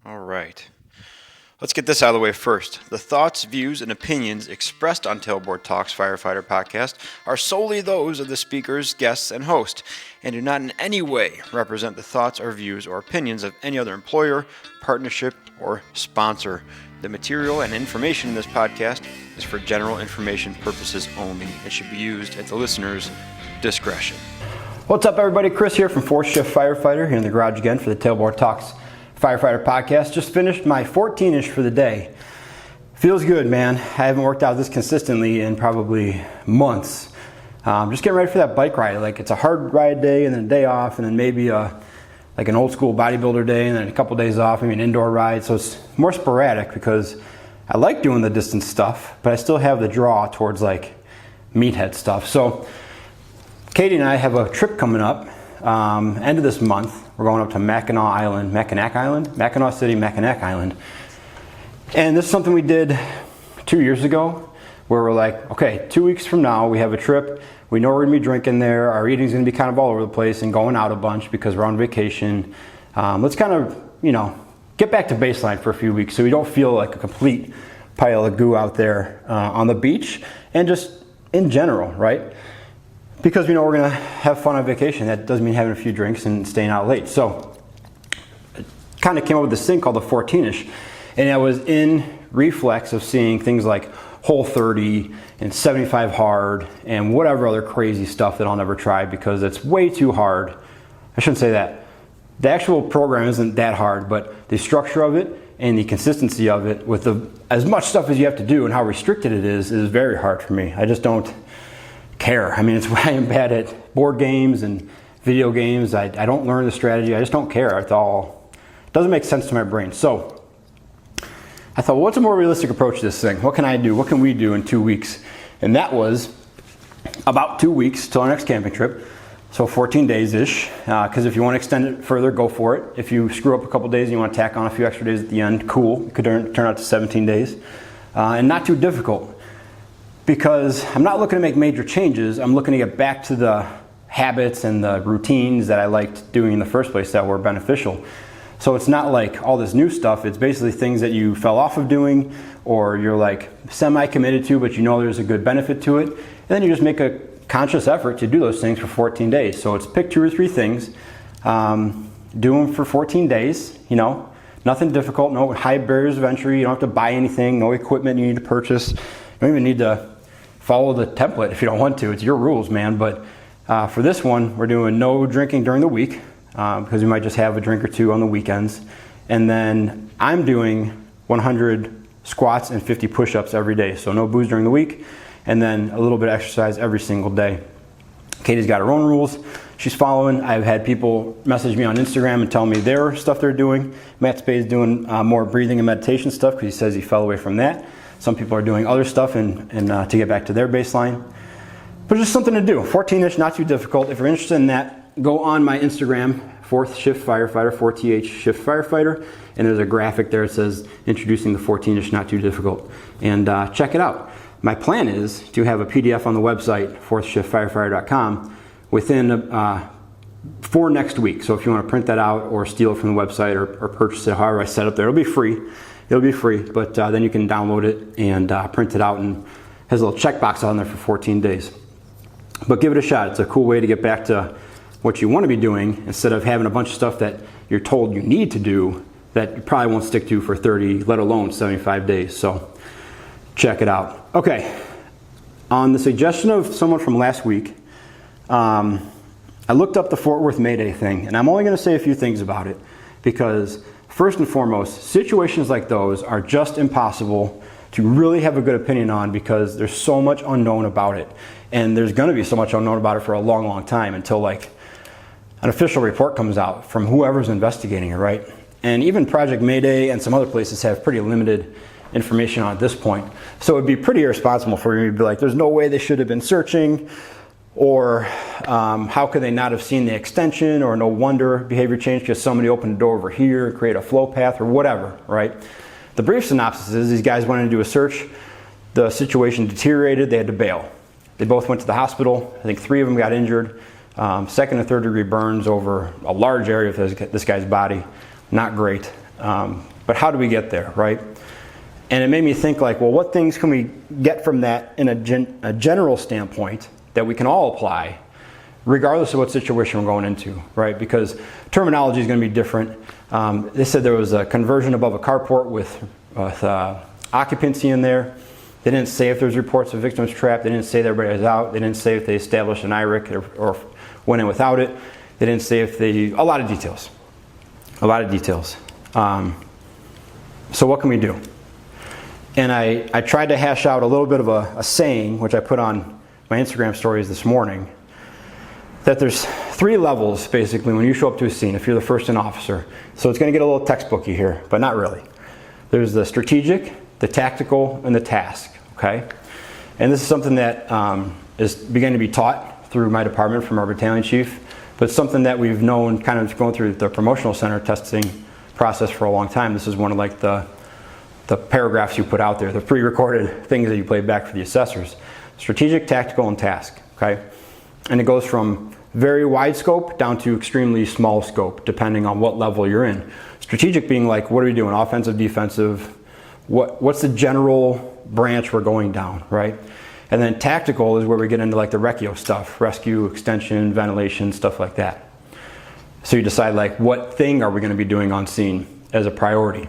All right. Let's get this out of the way first. The thoughts, views, and opinions expressed on Tailboard Talks Firefighter podcast are solely those of the speakers, guests, and host, and do not in any way represent the thoughts or views or opinions of any other employer, partnership, or sponsor. The material and information in this podcast is for general information purposes only. It should be used at the listener's discretion. What's up, everybody? Chris here from Fourth Shift Firefighter here in the garage again for the Tailboard Talks Firefighter podcast. Just finished my 14-ish for the day. Feels good, man. I haven't worked out this consistently in probably months. Just getting ready for that bike ride. Like, it's a hard ride day and then a day off, and then maybe like an old school bodybuilder day and then a couple days off, maybe an indoor ride. So it's more sporadic because I like doing the distance stuff, but I still have the draw towards like meathead stuff. So Katie and I have a trip coming up end of this month. We're going up to Mackinac City, Mackinac Island. And this is something we did 2 years ago where we're like, okay, 2 weeks from now we have a trip. We know we're gonna be drinking there. Our eating's gonna be kind of all over the place and going out a bunch because we're on vacation. Let's kind of, get back to baseline for a few weeks so we don't feel like a complete pile of goo out there on the beach and just in general, right? Because we know we're gonna have fun on vacation. That doesn't mean having a few drinks and staying out late. So I kind of came up with this thing called the 14-ish. And I was in reflex of seeing things like Whole 30 and 75 hard and whatever other crazy stuff that I'll never try because it's way too hard. I shouldn't say that. The actual program isn't that hard, but the structure of it and the consistency of it with as much stuff as you have to do and how restricted it is very hard for me. I just don't care. I mean, it's why I'm bad at board games and video games. I don't learn the strategy. I just don't care. It doesn't make sense to my brain. So I thought, well, what's a more realistic approach to this thing? What can I do? What can we do in 2 weeks? And that was about 2 weeks till our next camping trip. So 14 days-ish, because if you want to extend it further, go for it. If you screw up a couple days and you want to tack on a few extra days at the end, cool. It could turn out to 17 days. And not too difficult. Because I'm not looking to make major changes. I'm looking to get back to the habits and the routines that I liked doing in the first place that were beneficial. So it's not like all this new stuff. It's basically things that you fell off of doing or you're like semi-committed to, but you know there's a good benefit to it. And then you just make a conscious effort to do those things for 14 days. So it's pick 2 or 3 things, do them for 14 days, nothing difficult, no high barriers of entry. You don't have to buy anything, no equipment you need to purchase. You don't even need to follow the template if you don't want to. It's your rules, man. But for this one, we're doing no drinking during the week because we might just have a drink or two on the weekends. And then I'm doing 100 squats and 50 push-ups every day. So no booze during the week, and then a little bit of exercise every single day. Katie's got her own rules she's following. I've had people message me on Instagram and tell me their stuff they're doing. Matt Spade's doing more breathing and meditation stuff because he says he fell away from that. Some people are doing other stuff and to get back to their baseline. But just something to do. 14-ish, not too difficult. If you're interested in that, go on my Instagram, Fourth Shift Firefighter, 4TH Shift Firefighter, and there's a graphic there that says introducing the 14-ish, not too difficult. And check it out. My plan is to have a PDF on the website, fourthshiftfirefighter.com, within for next week. So if you want to print that out or steal it from the website or purchase it, however I set up there, it'll be free. It'll be free, but then you can download it and print it out, and has a little checkbox on there for 14 days. But give it a shot. It's a cool way to get back to what you want to be doing instead of having a bunch of stuff that you're told you need to do that you probably won't stick to for 30, let alone 75 days. So check it out. Okay, on the suggestion of someone from last week, I looked up the Fort Worth Mayday thing, and I'm only going to say a few things about it because first and foremost, situations like those are just impossible to really have a good opinion on because there's so much unknown about it. And there's going to be so much unknown about it for a long, long time until like an official report comes out from whoever's investigating it, right? And even Project Mayday and some other places have pretty limited information on at this point. So it'd be pretty irresponsible for me to be like, there's no way they should have been searching, or how could they not have seen the extension, or no wonder behavior changed because somebody opened a door over here and create a flow path or whatever, right? The brief synopsis is these guys went to do a search, the situation deteriorated, they had to bail. They both went to the hospital. I think 3 of them got injured. Second and third degree burns over a large area of this guy's body. Not great. But how do we get there, right? And it made me think like, well, what things can we get from that in a general standpoint that we can all apply regardless of what situation we're going into, right? Because terminology is going to be different. They said there was a conversion above a carport with occupancy in there. They didn't say if there's reports of victims trapped. They didn't say that everybody was out. They didn't say if they established an IRIC or went in without it. They didn't say if they, a lot of details. So what can we do? And I tried to hash out a little bit of a saying, which I put on my Instagram stories this morning, that there's 3 levels basically when you show up to a scene if you're the first in officer. So it's going to get a little textbooky here, but not really. There's the strategic, the tactical, and the task, okay? And this is something that is beginning to be taught through my department from our battalion chief, but something that we've known kind of going through the promotional center testing process for a long time. This is one of like the paragraphs you put out there, the pre-recorded things that you play back for the assessors. Strategic, tactical, and task, okay? And it goes from very wide scope down to extremely small scope, depending on what level you're in. Strategic being like, what are we doing? Offensive, defensive? What's the general branch we're going down, right? And then tactical is where we get into like the reccio stuff, rescue, extension, ventilation, stuff like that. So you decide like, what thing are we going to be doing on scene as a priority?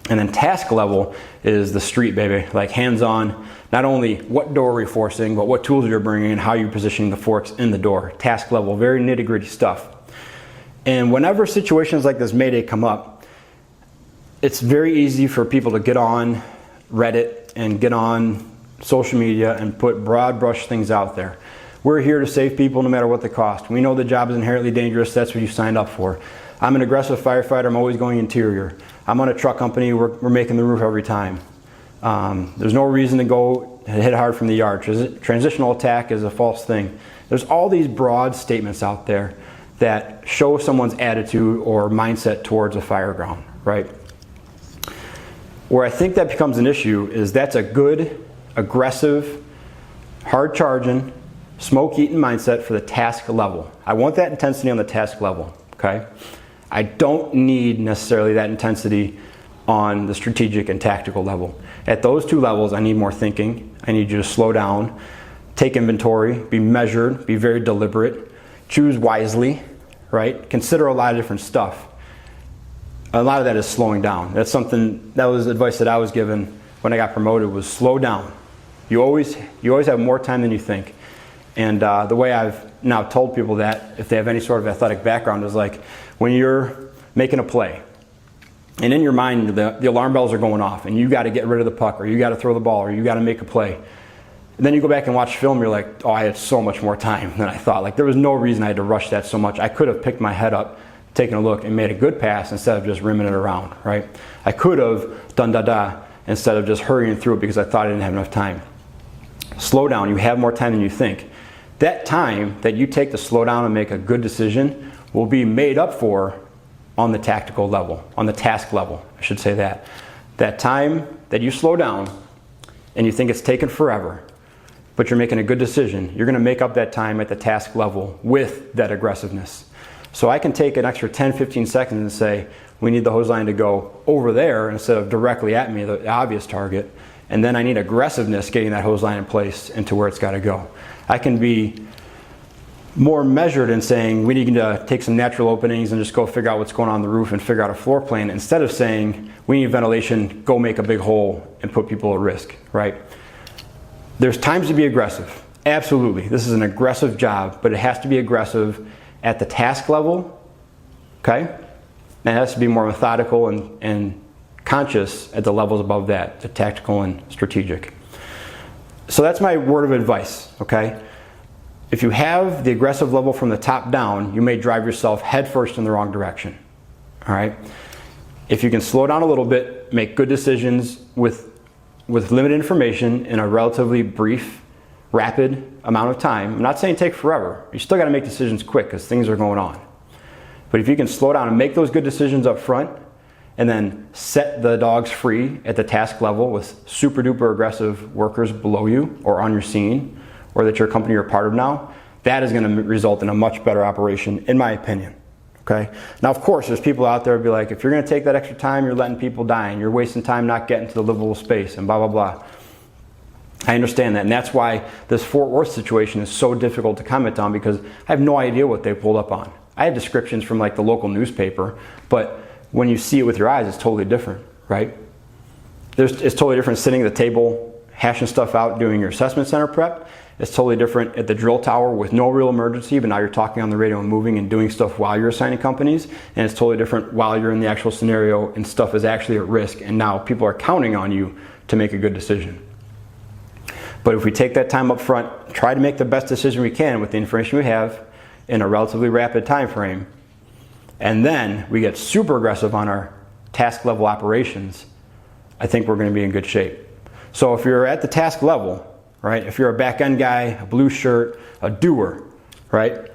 And then task level is the street, baby, like hands-on. Not only what door are we forcing, but what tools you're bringing and how you're positioning the forks in the door. Task level, very nitty-gritty stuff. And whenever situations like this Mayday come up, it's very easy for people to get on Reddit and get on social media and put broad brush things out there. We're here to save people no matter what the cost. We know the job is inherently dangerous. That's what you signed up for. I'm an aggressive firefighter. I'm always going interior. I'm on a truck company. We're making the roof every time. There's no reason to go hit hard from the yard. Transitional attack is a false thing. There's all these broad statements out there that show someone's attitude or mindset towards a fireground, right? Where I think that becomes an issue is that's a good, aggressive, hard-charging, smoke-eating mindset for the task level. I want that intensity on the task level, okay? I don't need necessarily that intensity on the strategic and tactical level. At those 2 levels, I need more thinking. I need you to slow down, take inventory, be measured, be very deliberate, choose wisely, right? Consider a lot of different stuff. A lot of that is slowing down. That's something, that was advice that I was given when I got promoted, was slow down. You always have more time than you think. And the way I've now told people that, if they have any sort of athletic background, is like when you're making a play, and in your mind the alarm bells are going off, and you got to get rid of the puck, or you got to throw the ball, or you got to make a play. And then you go back and watch film, you're like, oh, I had so much more time than I thought. Like there was no reason I had to rush that so much. I could have picked my head up, taken a look, and made a good pass instead of just rimming it around, right? I could have done da-da instead of just hurrying through it because I thought I didn't have enough time. Slow down. You have more time than you think. That time that you take to slow down and make a good decision will be made up for on the tactical level, on the task level, I should say that. That time that you slow down and you think it's taken forever, but you're making a good decision, you're going to make up that time at the task level with that aggressiveness. So I can take an extra 10, 15 seconds and say, we need the hose line to go over there instead of directly at me, the obvious target. And then I need aggressiveness getting that hose line in place into where it's got to go. I can be more measured in saying we need to take some natural openings and just go figure out what's going on the roof and figure out a floor plan, instead of saying we need ventilation, go make a big hole and put people at risk, right? There's times to be aggressive. Absolutely. This is an aggressive job, but it has to be aggressive at the task level, okay? And it has to be more methodical and conscious at the levels above that, the tactical and strategic. So that's my word of advice, okay? If you have the aggressive level from the top down, you may drive yourself headfirst in the wrong direction, all right? If you can slow down a little bit, make good decisions with limited information in a relatively brief, rapid amount of time. I'm not saying take forever. You still got to make decisions quick because things are going on. But if you can slow down and make those good decisions up front, and then set the dogs free at the task level with super duper aggressive workers below you or on your scene, or that your company you're part of now, that is going to result in a much better operation, in my opinion. Okay. Now, of course, there's people out there who be like, if you're going to take that extra time, you're letting people die and you're wasting time not getting to the livable space and blah, blah, blah. I understand that. And that's why this Fort Worth situation is so difficult to comment on, because I have no idea what they pulled up on. I had descriptions from like the local newspaper, but when you see it with your eyes, it's totally different, right? It's totally different sitting at the table, hashing stuff out, doing your assessment center prep. It's totally different at the drill tower with no real emergency, but now you're talking on the radio and moving and doing stuff while you're assigning companies. And it's totally different while you're in the actual scenario and stuff is actually at risk. And now people are counting on you to make a good decision. But if we take that time up front, try to make the best decision we can with the information we have in a relatively rapid time frame, and then we get super aggressive on our task level operations, I think we're going to be in good shape. So if you're at the task level, right, if you're a back end guy, a blue shirt, a doer, right,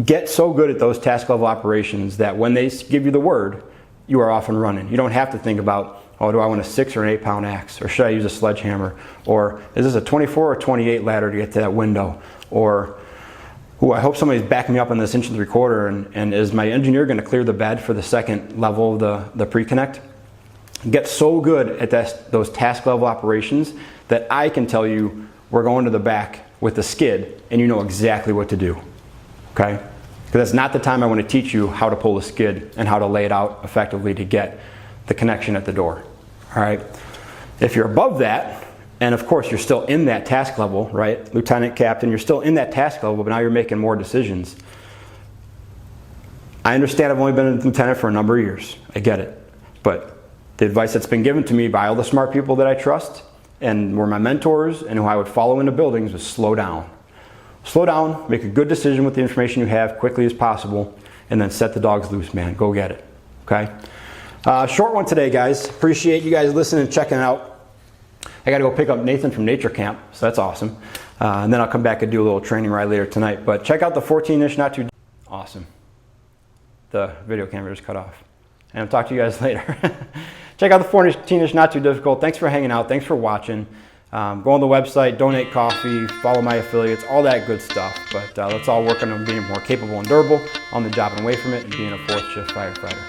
get so good at those task level operations that when they give you the word, you are off and running. You don't have to think about, oh, do I want a 6 or an 8 pound axe? Or should I use a sledgehammer? Or is this a 24 or 28 ladder to get to that window? Or, ooh, I hope somebody's backing me up on this 1 3/4, and is my engineer going to clear the bed for the second level of the pre-connect? Get so good at those task level operations that I can tell you we're going to the back with the skid and you know exactly what to do, okay? Because that's not the time I want to teach you how to pull the skid and how to lay it out effectively to get the connection at the door, all right? If you're above that, and of course you're still in that task level, right? Lieutenant, captain, you're still in that task level, but now you're making more decisions. I understand I've only been a lieutenant for a number of years. I get it. But the advice that's been given to me by all the smart people that I trust and were my mentors and who I would follow into buildings was slow down. Slow down, make a good decision with the information you have quickly as possible, and then set the dogs loose, man. Go get it, okay? Short one today, guys. Appreciate you guys listening and checking out. I got to go pick up Nathan from Nature Camp, so that's awesome. And then I'll come back and do a little training ride later tonight. But check out the 14-inch not too awesome. The video camera just cut off. And I'll talk to you guys later. Check out the 14-inch not too difficult. Thanks for hanging out. Thanks for watching. Go on the website, donate coffee, follow my affiliates, all that good stuff. But let's all work on being more capable and durable on the job and away from it, and being a 4th shift firefighter.